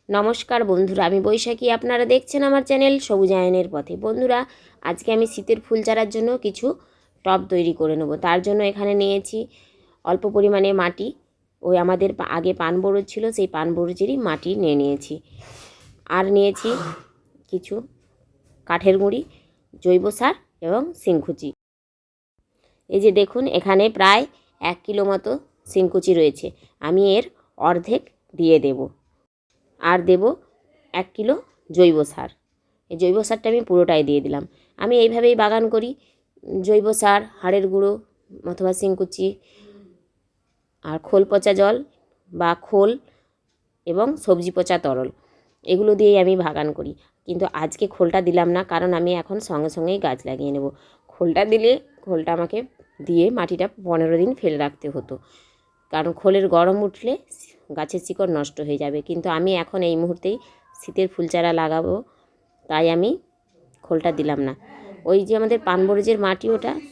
নমস্কার বন্ধুরা, আমি বৈশাখী। আপনারা দেখছেন আমার চ্যানেল সবুজ আয়নের পথে। বন্ধুরা, আজকে আমি শীতের ফুল চারার জন্য কিছু টব তৈরি করে নেব। তার জন্য এখানে নিয়েছি অল্প পরিমাণে মাটি। ওই আমাদের আগে পান বরজ ছিল, সেই পান বরজেরই মাটি নিয়ে নিয়েছি। আর নিয়েছি কিছু কাঠের গুঁড়ি, জৈব সার এবং শিংকুচি। এই যে দেখুন, এখানে প্রায় 1 কিলো মতো শিংকুচি রয়েছে। আমি এর অর্ধেক দিয়ে দেব। আর দেব 1 কিলো জৈব সার। এই জৈব সারটা আমি পুরোটাই দিয়ে দিলাম। আমি এইভাবেই বাগান করি। জৈব সার, হাড়ের গুঁড়ো অথবা শিংকুচি আর খোল পচা জল বা খোল এবং সবজি পচা তরল, এগুলো দিয়েই আমি বাগান করি। কিন্তু আজকে খোলটা দিলাম না, কারণ আমি এখন সঙ্গে সঙ্গেই গাছ লাগিয়ে নেব। খোলটা দিলে খোলটা আমাকে দিয়ে মাটিটা 15 দিন ফেলে রাখতে হতো, কারণ খোলের গরম উঠলে গাছের শিকড় নষ্ট হয়ে যাবে। কিন্তু আমি এখন এই মুহূর্তেই শীতের ফুল চারা লাগাবো, তাই আমি খোলটা দিলাম না। ওই যে আমাদের পান বরজের মাটি,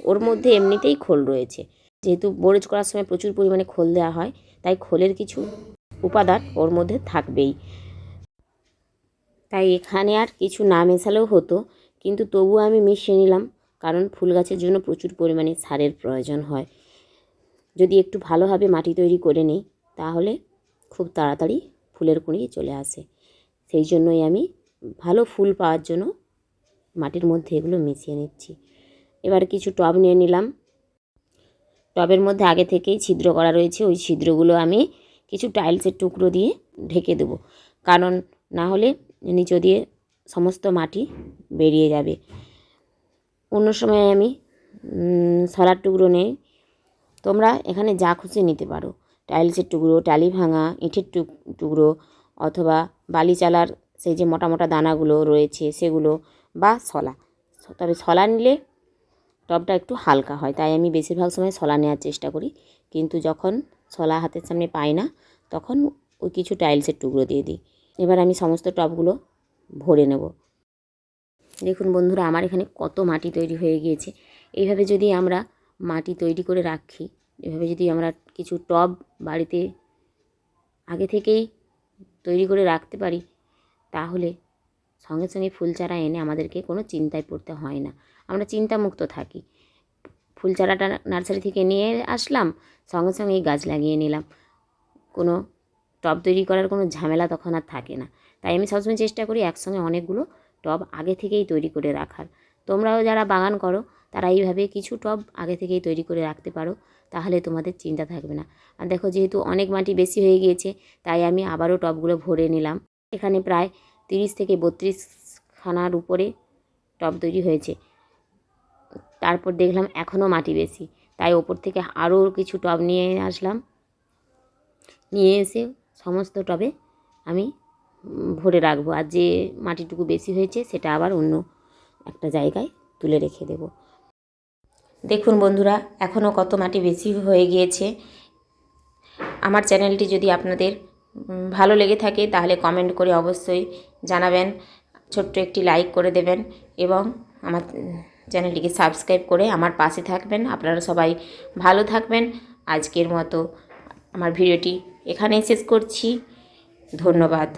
ওর মধ্যে এমনিতেই খোল রয়েছে। যেহেতু বরজ করার সময় প্রচুর পরিমাণে খোল দেওয়া হয়, তাই খোলের কিছু উপাদান ওর মধ্যে থাকবেই। তাই এখানে আর কিছু না মেশালেও হতো, কিন্তু তবুও আমি মিশিয়ে নিলাম, কারণ ফুল গাছের জন্য প্রচুর পরিমাণে সারের প্রয়োজন হয়। যদি একটু ভালোভাবে মাটি তৈরি করে নিই, তাহলে খুব তাড়াতাড়ি ফুলের কুঁড়ি চলে আসে। সেই জন্যই আমি ভালো ফুল পাওয়ার জন্য মাটির মধ্যে এগুলো মিশিয়ে নিচ্ছি। এবার কিছু টব নিয়ে নিলাম। টবের মধ্যে আগে থেকেই ছিদ্র করা রয়েছে। ওই ছিদ্রগুলো আমি কিছু টাইলসের টুকরো দিয়ে ঢেকে দেব, কারণ না হলে নিচে দিয়ে সমস্ত মাটি বেরিয়ে যাবে। অন্য সময় আমি সরার টুকরো নেই, তোমরা এখানে যা খুশি নিতে পারো। টাইলসের টুকরো, টালি ভাঙা ইটের টুকরো, অথবা বালি চালার সেই যে মোটা মোটা দানাগুলো রয়েছে সেগুলো, বা শলা। তবে শলা নিলে টবটা একটু হালকা হয়, তাই আমি বেশিরভাগ সময় শলা নেওয়ার চেষ্টা করি। কিন্তু যখন শলা হাতের সামনে পাই না, তখন ওই কিছু টাইলসের টুকরো দিয়ে দিই। এবার আমি সমস্ত টবগুলো ভরে নেব। দেখুন বন্ধুরা, আমার এখানে কত মাটি তৈরি হয়ে গিয়েছে। এইভাবে যদি আমরা মাটি তৈরি করে রাখি, এভাবে যদি আমরা কিছু টব বাড়িতে আগে থেকেই তৈরি করে রাখতে পারি, তাহলে সঙ্গে সঙ্গে ফুল চারা এনে আমাদেরকে কোনো চিন্তায় পড়তে হয় না। আমরা চিন্তামুক্ত থাকি। ফুল চারাটা নার্সারি থেকে নিয়ে আসলাম, সঙ্গে সঙ্গেই গাছ লাগিয়ে নিলাম। কোনো টব তৈরি করার কোনো ঝামেলা তখন আর থাকে না। তাই আমি সবসময় চেষ্টা করি একসঙ্গে অনেকগুলো টব আগে থেকেই তৈরি করে রাখার। তোমরাও যারা বাগান করো, তারা এইভাবে কিছু টব আগে থেকেই তৈরি করে রাখতে পারো, তাহলে তোমাদের চিন্তা থাকবে না। আর দেখো, যেহেতু অনেক মাটি বেশি হয়ে গিয়েছে, তাই আমি আবারও টবগুলো ভরে নিলাম। এখানে প্রায় 30 থেকে 32 খানার উপরে টব তৈরি হয়েছে। তারপর দেখলাম এখনও মাটি বেশি, তাই ওপর থেকে আরও কিছু টব নিয়ে আসলাম। নিয়ে এসে সমস্ত টবে আমি ভরে রাখবো, আর যে মাটিটুকু বেশি হয়েছে সেটা আবার অন্য একটা জায়গায় তুলে রেখে দেব। দেখুন বন্ধুরা, এখনও কত মাটি বেশি হয়ে গিয়েছে। আমার চ্যানেলটি যদি আপনাদের ভালো লেগে থাকে, তাহলে কমেন্ট করে অবশ্যই জানাবেন, ছোট্ট একটি লাইক করে দেবেন এবং আমার চ্যানেলটিকে সাবস্ক্রাইব করে আমার পাশে থাকবেন। আপনারা সবাই ভালো থাকবেন। আজকের মতো আমার ভিডিওটি এখানেই শেষ করছি। ধন্যবাদ।